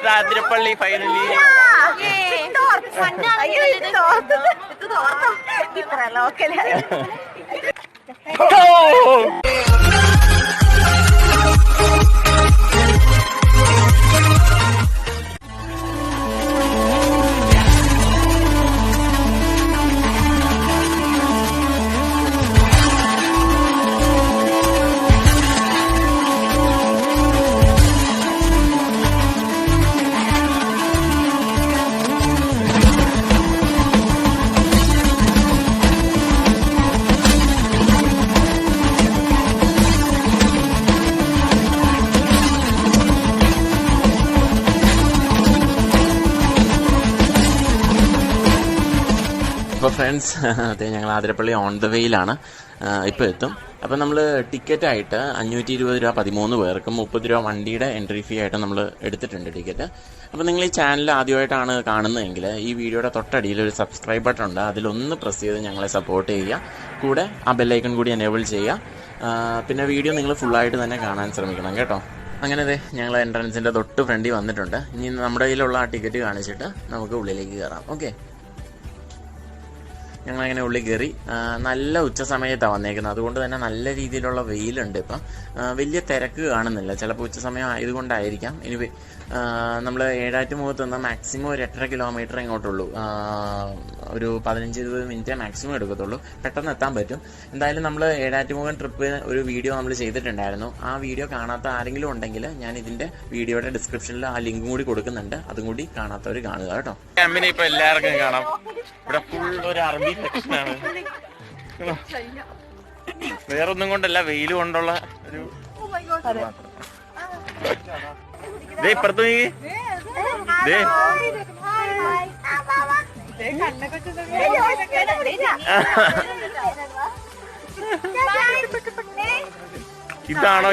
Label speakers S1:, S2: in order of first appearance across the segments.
S1: Athirappally finally. അപ്പോൾ friends, അതെ, ഞങ്ങൾ ആതിരപ്പള്ളി ഓൺ ദ വേയിലാണ്. ഇപ്പോൾ എത്തും. അപ്പോൾ നമ്മൾ ടിക്കറ്റായിട്ട് 520 രൂപ 13 പേർക്കും 30 രൂപ വണ്ടിയുടെ എൻട്രി ഫീ ആയിട്ട് നമ്മൾ എടുത്തിട്ടുണ്ട് ടിക്കറ്റ്. അപ്പോൾ നിങ്ങൾ ഈ ചാനൽ ആദ്യമായിട്ടാണ് കാണുന്നതെങ്കിൽ ഈ വീഡിയോയുടെ തൊട്ടടിയിൽ ഒരു സബ്സ്ക്രൈബ് ബട്ടൺ ഉണ്ട്, അതിലൊന്ന് പ്രസ് ചെയ്ത് ഞങ്ങളെ സപ്പോർട്ട് ചെയ്യുക. കൂടെ ആ ബെല്ലൈക്കൺ കൂടി എനേബിൾ ചെയ്യുക. പിന്നെ വീഡിയോ നിങ്ങൾ ഫുള്ളായിട്ട് തന്നെ കാണാൻ ശ്രമിക്കണം കേട്ടോ. അങ്ങനെ അതെ, ഞങ്ങൾ എൻട്രൻസിൻ്റെ തൊട്ട് ഫ്രണ്ടിൽ വന്നിട്ടുണ്ട്. ഇനി നമ്മുടെ കയ്യിലുള്ള ആ ടിക്കറ്റ് കാണിച്ചിട്ട് നമുക്ക് ഉള്ളിലേക്ക് കയറാം. ഓക്കെ, ഞങ്ങളങ്ങനെ ഉള്ളിൽ കയറി. നല്ല ഉച്ച സമയത്താണ് വന്നേക്കുന്നത്, അതുകൊണ്ട് തന്നെ നല്ല രീതിയിലുള്ള വെയിലുണ്ട്. ഇപ്പം വലിയ തിരക്ക് കാണുന്നില്ല. ചിലപ്പോൾ ഉച്ച സമയം ആയതുകൊണ്ടായിരിക്കാം. ഇനി നമ്മൾ ഏഴാറ്റുമുഖത്ത് നിന്ന് മാക്സിമം ഒരു 8.5 കിലോമീറ്റർ ഇങ്ങോട്ടുള്ളൂ. ഒരു 15-20 മിനിറ്റേ മാക്സിമം എടുക്കത്തുള്ളൂ. പെട്ടെന്ന് എത്താൻ പറ്റും. എന്തായാലും നമ്മൾ ഏഴാറ്റുമുഖം ട്രിപ്പ് ഒരു വീഡിയോ നമ്മൾ ചെയ്തിട്ടുണ്ടായിരുന്നു. ആ വീഡിയോ കാണാത്ത ആരെങ്കിലും ഉണ്ടെങ്കിൽ ഞാൻ ഇതിന്റെ വീഡിയോയുടെ ഡിസ്ക്രിപ്ഷനിൽ ആ ലിങ്ക് കൂടി കൊടുക്കുന്നുണ്ട്, അതും കൂടി കാണാത്തവർ കാണുക കേട്ടോ. ക്യാമ്പിനെ ഇപ്പൊ എല്ലാവർക്കും കാണാം. ഇവിടെ ഫുൾ ഒരു അറബി സെക്ഷനാണ്. വേറൊന്നും കൊണ്ടല്ല, വെയിൽ കൊണ്ടുള്ള ഒരു ഇപ്പുറത്ത് ഇതാണോ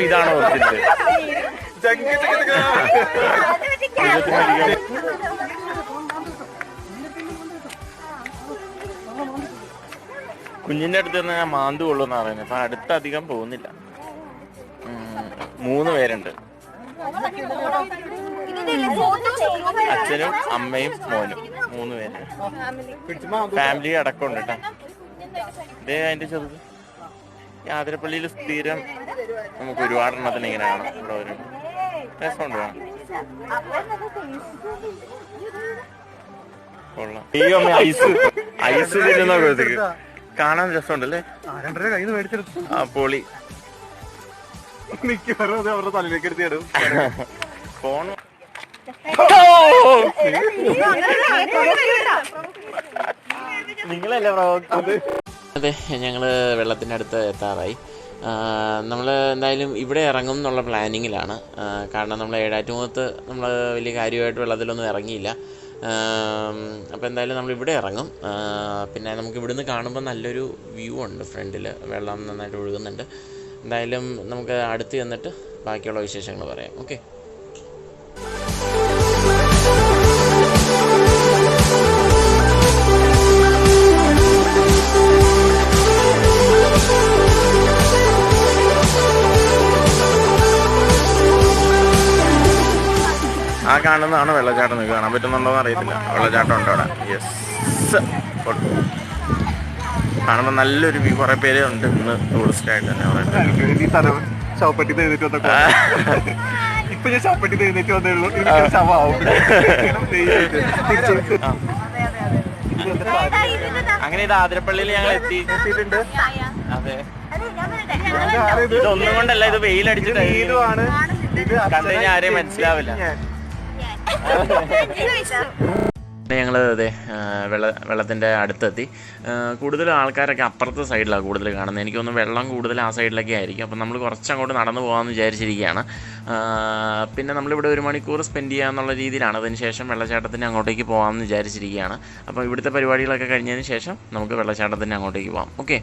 S1: കുഞ്ഞിന്റെ അടുത്ത് നിന്ന് ഞാൻ മാന്തു കൊള്ളുന്ന പറയുന്നത്. അപ്പൊ അടുത്തധികം പോകുന്നില്ല. 3 പേരുണ്ട്, അച്ഛനും അമ്മയും മോനും. 3 പേര് ഫാമിലി അടക്കമുണ്ട് കേട്ടോ. ഇതേ അതിന്റെ ചെറുത്. ആതിരപ്പള്ളിയിൽ സ്ഥിരം നമുക്ക് ഒരുപാട് എണ്ണത്തിന് ഇങ്ങനെ കാണാം. ഇവിടെ ഒരു രസമുണ്ട്. കൊള്ളാം. ഐസ് തിന്നുന്ന കാണാൻ രസമുണ്ടല്ലേ. ആ പൊളി. അവരുടെ തലയിലേക്ക് എടുത്തിടും ഫോൺ. നിങ്ങളല്ലേ പ്രവർത്തിച്ചത്? അതെ, ഞങ്ങള് വെള്ളത്തിന്റെ അടുത്ത് എത്താറായി. നമ്മൾ എന്തായാലും ഇവിടെ ഇറങ്ങും എന്നുള്ള പ്ലാനിങ്ങിലാണ്. കാരണം നമ്മൾ ഏഴാറ്റുമുഖത്ത് നമ്മൾ വലിയ കാര്യമായിട്ട് വെള്ളത്തിലൊന്നും ഇറങ്ങിയില്ല. അപ്പോൾ എന്തായാലും നമ്മളിവിടെ ഇറങ്ങും. പിന്നെ നമുക്ക് ഇവിടുന്ന് കാണുമ്പോൾ നല്ലൊരു വ്യൂ ഉണ്ട്. ഫ്രണ്ടിൽ വെള്ളം നന്നായിട്ട് ഒഴുകുന്നുണ്ട്. എന്തായാലും നമുക്ക് അടുത്ത് ചെന്നിട്ട് ബാക്കിയുള്ള വിശേഷങ്ങൾ പറയാം. ഓക്കെ, ആ കാണുന്നതാണ് വെള്ളച്ചാട്ടം. നിങ്ങൾക്ക് കാണാൻ പറ്റുന്നുണ്ടോയെന്ന് അറിയത്തില്ല. വെള്ളച്ചാട്ടം ഉണ്ട് അവിടെ. യെസ്, കാണുമ്പോൾ നല്ലൊരു വ്യൂ. കുറേ പേര് ഉണ്ട് ഇന്ന് ടൂറിസ്റ്റായിട്ട് തന്നെ. അങ്ങനെ ഇത് ആതിരപ്പള്ളിയിൽ ഞങ്ങൾ എത്തിയിട്ടുണ്ട്. അതെ, ഇതൊന്നും കൊണ്ടല്ല, ഇത് വെയിലടിച്ചിട്ട് കണ്ടു കഴിഞ്ഞാൽ ആരെയും മനസ്സിലാവില്ല. ഞങ്ങൾ അതെ വെള്ളത്തിൻ്റെ അടുത്തെത്തി. കൂടുതൽ ആൾക്കാരൊക്കെ അപ്പുറത്തെ സൈഡിലാണ് കൂടുതൽ കാണുന്നത്. എനിക്കൊന്നും വെള്ളം കൂടുതൽ ആ സൈഡിലൊക്കെ ആയിരിക്കും. അപ്പം നമ്മൾ കുറച്ചങ്ങോട്ട് നടന്നു പോകാമെന്ന് വിചാരിച്ചിരിക്കുകയാണ്. പിന്നെ നമ്മളിവിടെ 1 മണിക്കൂർ സ്പെൻഡ് ചെയ്യാമെന്നുള്ള രീതിയിലാണ്. അതിന് ശേഷം വെള്ളച്ചാട്ടത്തിന് അങ്ങോട്ടേക്ക് പോകാമെന്ന് വിചാരിച്ചിരിക്കുകയാണ്. അപ്പോൾ ഇവിടുത്തെ പരിപാടികളൊക്കെ കഴിഞ്ഞതിന് ശേഷം നമുക്ക് വെള്ളച്ചാട്ടത്തിന് അങ്ങോട്ടേക്ക് പോകാം. ഓക്കെ,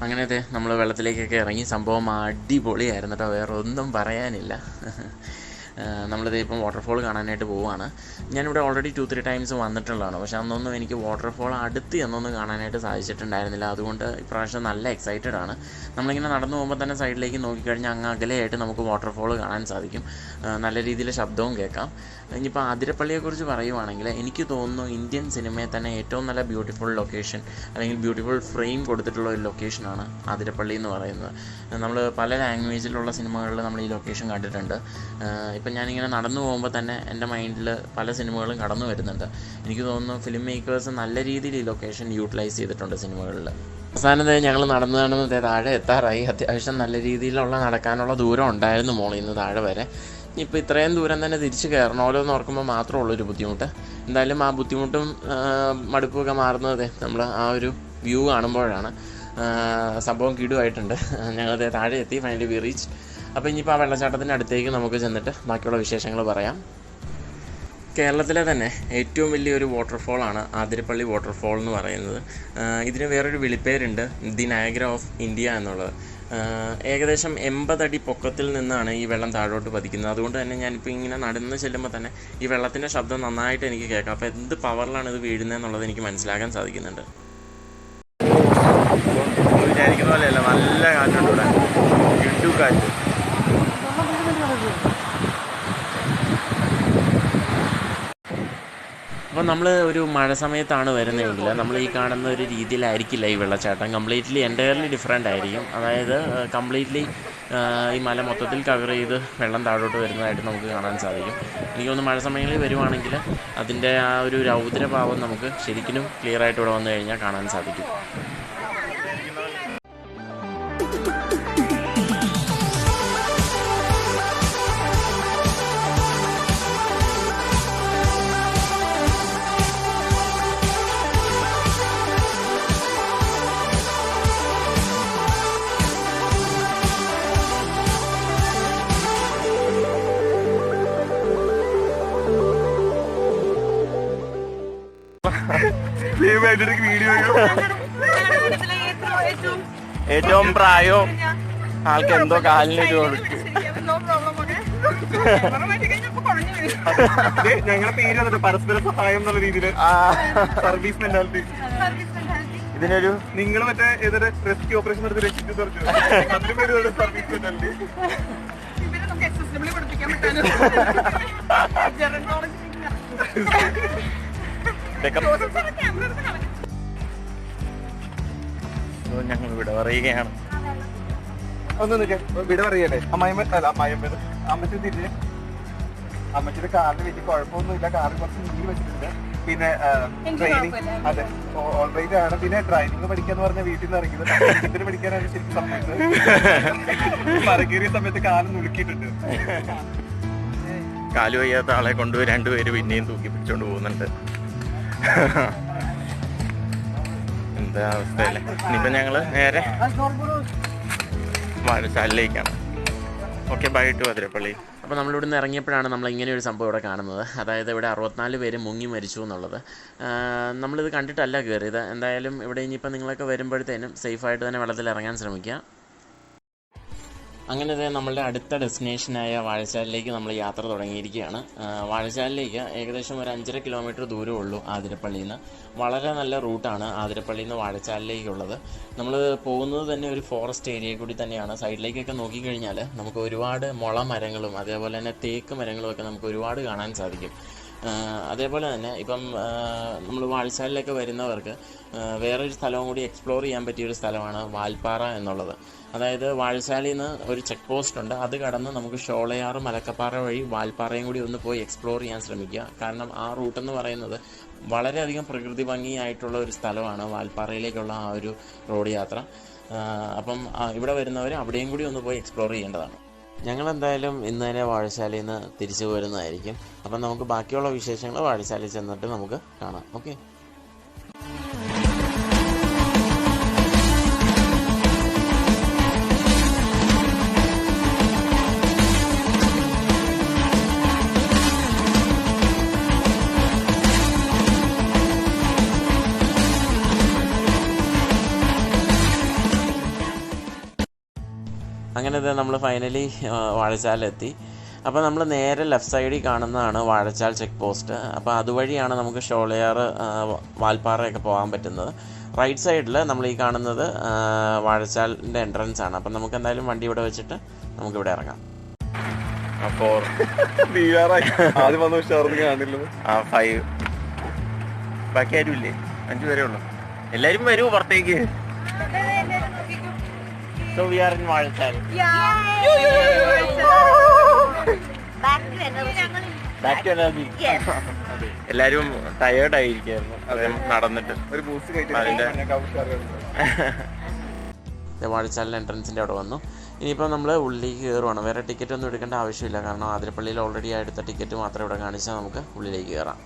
S1: അങ്ങനത്തെ നമ്മൾ വെള്ളത്തിലേക്കൊക്കെ ഇറങ്ങി. സംഭവം അടിപൊളിയായിരുന്നു കേട്ടോ, വേറെ ഒന്നും പറയാനില്ല. നമ്മളിത് ഇപ്പം വാട്ടർഫോൾ കാണാനായിട്ട് പോവുകയാണ്. ഞാനിവിടെ ഓൾറെഡി 2-3 ടൈംസ് വന്നിട്ടുള്ളതാണ്. പക്ഷേ അന്നൊന്നും എനിക്ക് വാട്ടർഫോൾ അടുത്ത് എന്നൊന്നും കാണാനായിട്ട് സാധിച്ചിട്ടുണ്ടായിരുന്നില്ല. അതുകൊണ്ട് ഇപ്രാവശ്യം നല്ല എക്സൈറ്റഡ് ആണ്. നമ്മളിങ്ങനെ നടന്നു പോകുമ്പോൾ തന്നെ സൈഡിലേക്ക് നോക്കിക്കഴിഞ്ഞാൽ അങ്ങ് അകലെയായിട്ട് നമുക്ക് വാട്ടർഫോൾ കാണാൻ സാധിക്കും. നല്ല രീതിയിൽ ശബ്ദവും കേൾക്കാം. ഇനിയിപ്പോൾ ആതിരപ്പള്ളിയെക്കുറിച്ച് പറയുവാണെങ്കിൽ എനിക്ക് തോന്നുന്നു ഇന്ത്യൻ സിനിമയിൽ തന്നെ ഏറ്റവും നല്ല ബ്യൂട്ടിഫുൾ ലൊക്കേഷൻ അല്ലെങ്കിൽ ബ്യൂട്ടിഫുൾ ഫ്രെയിം കൊടുത്തിട്ടുള്ള ഒരു ലൊക്കേഷനാണ് ആതിരപ്പള്ളി എന്ന് പറയുന്നത്. നമ്മൾ പല ലാംഗ്വേജിലുള്ള സിനിമകളിൽ നമ്മൾ ഈ ലൊക്കേഷൻ കണ്ടിട്ടുണ്ട്. ഇപ്പം ഞാനിങ്ങനെ നടന്നു പോകുമ്പോൾ തന്നെ എൻ്റെ മൈൻഡിൽ പല സിനിമകളും കടന്നു വരുന്നുണ്ട്. എനിക്ക് തോന്നുന്നു ഫിലിം മേക്കേഴ്സ് നല്ല രീതിയിൽ ഈ ലൊക്കേഷൻ യൂട്ടിലൈസ് ചെയ്തിട്ടുണ്ട് സിനിമകളിൽ. അവസാനത്തെ ഞങ്ങൾ നടന്ന് താഴെ എത്താറായി. അത്യാവശ്യം നല്ല രീതിയിലുള്ള നടക്കാനുള്ള ദൂരം ഉണ്ടായിരുന്നു മോളിൽ നിന്ന് താഴെ വരെ. ഇപ്പോൾ ഇത്രയും ദൂരം തന്നെ തിരിച്ച് കയറണമല്ലോ എന്ന് ഓർക്കുമ്പോൾ മാത്രമേ ഉള്ളൊരു ബുദ്ധിമുട്ട്. എന്തായാലും ആ ബുദ്ധിമുട്ടും മടുപ്പൊക്കെ മാറുന്നത് നമ്മൾ ആ ഒരു വ്യൂ കാണുമ്പോഴാണ്. സംഭവം കിടുവായിട്ടുണ്ട്. ഞങ്ങളത് താഴെ എത്തി, ഫൈനലി വി റീച്ച്. അപ്പോൾ ഇനിയിപ്പോൾ ആ വെള്ളച്ചാട്ടത്തിൻ്റെ അടുത്തേക്ക് നമുക്ക് ചെന്നിട്ട് ബാക്കിയുള്ള വിശേഷങ്ങൾ പറയാം. കേരളത്തിലെ തന്നെ ഏറ്റവും വലിയൊരു വാട്ടർഫോളാണ് ആതിരപ്പള്ളി വാട്ടർഫോൾ എന്ന് പറയുന്നത്. ഇതിന് വേറൊരു വിളിപ്പേരുണ്ട്, ദി നയഗ്ര ഓഫ് ഇന്ത്യ എന്നുള്ളത്. ഏകദേശം 80 അടി പൊക്കത്തിൽ നിന്നാണ് ഈ വെള്ളം താഴോട്ട് പതിക്കുന്നത്. അതുകൊണ്ട് തന്നെ ഞാനിപ്പോൾ ഇങ്ങനെ നടന്ന് ചെല്ലുമ്പോൾ തന്നെ ഈ വെള്ളത്തിൻ്റെ ശബ്ദം നന്നായിട്ട് എനിക്ക് കേൾക്കാം. അപ്പോൾ എന്ത് പവറിലാണ് ഇത് വീഴുന്നത് എന്നുള്ളത് എനിക്ക് മനസ്സിലാക്കാൻ സാധിക്കുന്നുണ്ട്. വിചാരിക്കുന്ന പോലെയല്ല, നല്ല കാറ്റുണ്ട് ഇവിടെ, ഇടുകാറ്റ്. അപ്പോൾ നമ്മൾ ഒരു മഴ സമയത്താണ് വരുന്നതെങ്കിൽ നമ്മൾ ഈ കാണുന്ന ഒരു രീതിയിലായിരിക്കില്ല ഈ വെള്ളച്ചാട്ടം. കംപ്ലീറ്റ്ലി എൻ്റയർലി ഡിഫറെൻ്റ് ആയിരിക്കും. അതായത് കംപ്ലീറ്റ്ലി ഈ മല മൊത്തത്തിൽ കവർ ചെയ്ത് വെള്ളം താഴോട്ട് വരുന്നതായിട്ട് നമുക്ക് കാണാൻ സാധിക്കും. എനിക്ക് തോന്നുന്നു മഴ സമയങ്ങളിൽ വരുവാണെങ്കിൽ അതിൻ്റെ ആ ഒരു രൗദ്രഭാവം നമുക്ക് ശരിക്കും ക്ലിയറായിട്ട് ഇവിടെ വന്നു കഴിഞ്ഞാൽ കാണാൻ സാധിക്കും. ഏറ്റവും പ്രായവും ആൾക്ക് എന്തോ കാലിനൊരു കൊടുക്കും. ഞങ്ങളുടെ പേര് പരസ്പര സഹായം എന്നുള്ള രീതിയിൽ സർവീസ് മെന്റാലിറ്റി. ഇതിനൊരു നിങ്ങൾ മറ്റേ ഏതൊരു റെസ്ക്യൂ ഓപ്പറേഷൻ എടുത്ത് രക്ഷിച്ചു സർവീസ് മെന്റാലിറ്റി. ഞങ്ങൾ വിട പറയുകയാണ്. ഒന്ന് വിട പറയല്ലേ അമ്മച്ചി തിരിഞ്ഞ് അമ്മച്ചിയുടെ കാറിന് വലിയ കുഴപ്പമൊന്നുമില്ല. കാറിൽ കുറച്ച് നീര് വെച്ചിട്ടുണ്ട്. പിന്നെ ട്രെയിനിങ് അതെ ഓൾറൈറ്റ് ആണ്. പിന്നെ ഡ്രൈവിംഗ് പഠിക്കാന്ന് പറഞ്ഞ വീട്ടിൽ നിന്ന് ഇറങ്ങിയത് ഇതിന് പഠിക്കാനാണ് ശരിക്കും സമയത്ത് മറകേറിയ സമയത്ത് കാല് നുളുക്കിയിട്ടുണ്ട്. കാല് വയ്യാത്ത ആളെ കൊണ്ട് 2 പേര് പിന്നെയും തൂക്കി പിടിച്ചോണ്ട് പോകുന്നുണ്ട്. എന്താ അവസ്ഥയല്ലേ. ഇനിയിപ്പോൾ ഞങ്ങൾ നേരെ വാഴച്ചാലിലേക്കാണ്. Okay, bye to Athirappilly. അപ്പോൾ നമ്മളിവിടെ നിന്ന് ഇറങ്ങിയപ്പോഴാണ് നമ്മൾ ഇങ്ങനെ ഒരു സംഭവം ഇവിടെ കാണുന്നത്. അതായത് ഇവിടെ 64 പേര് മുങ്ങി മരിച്ചു എന്നുള്ളത്. നമ്മളിത് കണ്ടിട്ടല്ല കയറിയത്. എന്തായാലും ഇവിടെ ഇനിയിപ്പോൾ നിങ്ങളൊക്കെ വരുമ്പോഴത്തേനും സേഫായിട്ട് തന്നെ വെള്ളത്തിൽ ഇറങ്ങാൻ ശ്രമിക്കുക. അങ്ങനെ നമ്മളുടെ അടുത്ത ഡെസ്റ്റിനേഷനായ വാഴച്ചാലിലേക്ക് നമ്മൾ യാത്ര തുടങ്ങിയിരിക്കുകയാണ്. വാഴച്ചാലിലേക്ക് ഏകദേശം ഒരു 5.5 കിലോമീറ്റർ ദൂരമേ ഉള്ളൂ ആതിരപ്പള്ളിയിൽ നിന്ന്. വളരെ നല്ല റൂട്ടാണ് ആതിരപ്പള്ളിയിൽ നിന്ന് വാഴച്ചാലിലേക്കുള്ളത്. നമ്മൾ പോകുന്നത് തന്നെ ഒരു ഫോറസ്റ്റ് ഏരിയയിൽ കൂടി തന്നെയാണ്. സൈഡിലേക്കൊക്കെ നോക്കിക്കഴിഞ്ഞാൽ നമുക്ക് ഒരുപാട് മുള മരങ്ങളും അതേപോലെ തന്നെ തേക്ക് മരങ്ങളും ഒക്കെ നമുക്ക് ഒരുപാട് കാണാൻ സാധിക്കും. അതേപോലെ തന്നെ ഇപ്പം നമ്മൾ വാഴച്ചാലിലേക്ക് വരുന്നവർക്ക് വേറൊരു സ്ഥലവും കൂടി എക്സ്പ്ലോർ ചെയ്യാൻ പറ്റിയൊരു സ്ഥലമാണ് വാൽപ്പാറ എന്നുള്ളത്. അതായത് വാഴച്ചാലിൽ നിന്ന് ഒരു ചെക്ക് പോസ്റ്റ് ഉണ്ട്. അത് കടന്ന് നമുക്ക് ഷോളയാർ മലക്കപ്പാറ വഴി വാൽപ്പാറയും കൂടി ഒന്ന് പോയി എക്സ്പ്ലോർ ചെയ്യാൻ ശ്രമിക്കുക. കാരണം ആ റൂട്ടെന്ന് പറയുന്നത് വളരെയധികം പ്രകൃതി ഭംഗിയായിട്ടുള്ള ഒരു സ്ഥലമാണ് വാൽപ്പാറയിലേക്കുള്ള ആ ഒരു റോഡ് യാത്ര. അപ്പം ഇവിടെ വരുന്നവർ അവിടെയും കൂടി ഒന്ന് പോയി എക്സ്പ്ലോർ ചെയ്യേണ്ടതാണ്. ഞങ്ങളെന്തായാലും ഇന്ന് തന്നെ വാഴശാലയിൽ നിന്ന് തിരിച്ചു പോരുന്നതായിരിക്കും. അപ്പം നമുക്ക് ബാക്കിയുള്ള വിശേഷങ്ങൾ വാഴശാലയിൽ ചെന്നിട്ട് നമുക്ക് കാണാം. ഓക്കെ. അങ്ങനെ നമ്മൾ ഫൈനലി വാഴച്ചാലെത്തി. അപ്പോൾ നമ്മൾ നേരെ ലെഫ്റ്റ് സൈഡിൽ കാണുന്നതാണ് വാഴച്ചാൽ ചെക്ക് പോസ്റ്റ്. അപ്പോൾ അതുവഴിയാണ് നമുക്ക് ഷോളയാർ വാൽപ്പാറയൊക്കെ പോകാൻ പറ്റുന്നത്. റൈറ്റ് സൈഡിൽ നമ്മൾ ഈ കാണുന്നത് വാഴച്ചാലിൻ്റെ എൻട്രൻസ് ആണ്. അപ്പം നമുക്ക് എന്തായാലും വണ്ടി ഇവിടെ വെച്ചിട്ട് നമുക്കിവിടെ ഇറങ്ങാം. അപ്പോൾ 5 ബാക്കി ആരും ഇല്ലേ? 5 പേരേ ഉള്ളൂ. എല്ലാവരും വരൂ പുറത്തേക്ക്. So we are in Vazhachal. Back to energy. Yes. എല്ലാവരും ടയേർഡ് ആയിരിക്കായിരുന്നു നടന്നിട്ട്. വാഴച്ചാലിൻ്റെ എൻട്രൻസിൻ്റെ അവിടെ വന്നു. ഇനിയിപ്പോൾ നമ്മൾ ഉള്ളിലേക്ക് കയറുവാണ്. വേറെ ടിക്കറ്റ് ഒന്നും എടുക്കേണ്ട ആവശ്യമില്ല. കാരണം ആതിരപ്പള്ളിയിൽ ഓൾറെഡി എടുത്ത ടിക്കറ്റ് മാത്രം ഇവിടെ കാണിച്ചാൽ നമുക്ക് ഉള്ളിലേക്ക് കയറാം.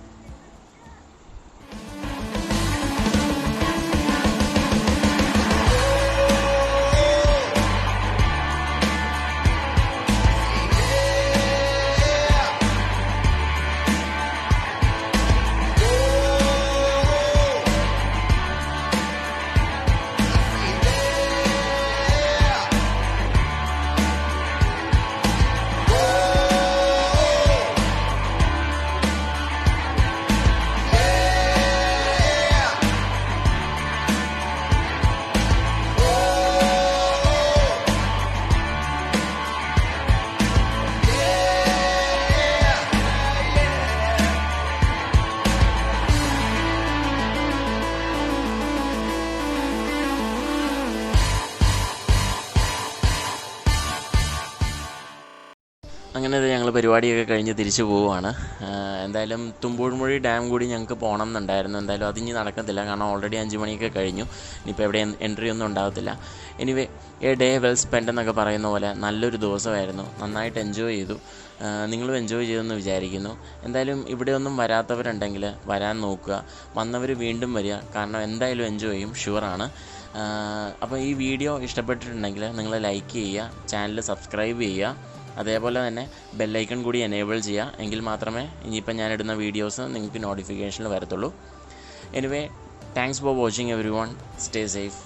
S1: അങ്ങനെ ഞങ്ങൾ പരിപാടിയൊക്കെ കഴിഞ്ഞ് തിരിച്ചു പോവുകയാണ്. എന്തായാലും തുമ്പൂഴ്മൊഴി ഡാം കൂടി ഞങ്ങൾക്ക് പോകണം എന്നുണ്ടായിരുന്നു. എന്തായാലും അതിനി നടക്കത്തില്ല. കാരണം ഓൾറെഡി 5 മണിയൊക്കെ കഴിഞ്ഞു. ഇനിയിപ്പോൾ എവിടെ എൻട്രി ഒന്നും ഉണ്ടാകത്തില്ല. Anyway A day well spend എന്നൊക്കെ പറയുന്ന പോലെ നല്ലൊരു ദിവസമായിരുന്നു. നന്നായിട്ട് എൻജോയ് ചെയ്തു. നിങ്ങളും എൻജോയ് ചെയ്തെന്ന് വിചാരിക്കുന്നു. എന്തായാലും ഇവിടെ ഒന്നും വരാത്തവരുണ്ടെങ്കിൽ വരാൻ നോക്കുക. വന്നവർ വീണ്ടും വരിക. കാരണം എന്തായാലും എൻജോയ് ചെയ്യും, ഷുവറാണ്. അപ്പോൾ ഈ വീഡിയോ ഇഷ്ടപ്പെട്ടിട്ടുണ്ടെങ്കിൽ നിങ്ങൾ ലൈക്ക് ചെയ്യുക, ചാനൽ സബ്സ്ക്രൈബ് ചെയ്യുക, അതേപോലെ തന്നെ ബെല്ലൈക്കൺ കൂടി എനേബിൾ ചെയ്യുക. എങ്കിൽ മാത്രമേ ഇനിയിപ്പോൾ ഞാനിടുന്ന വീഡിയോസ് നിങ്ങൾക്ക് നോട്ടിഫിക്കേഷനിൽ വരത്തുള്ളൂ. Anyway thanks for watching every one. Stay safe.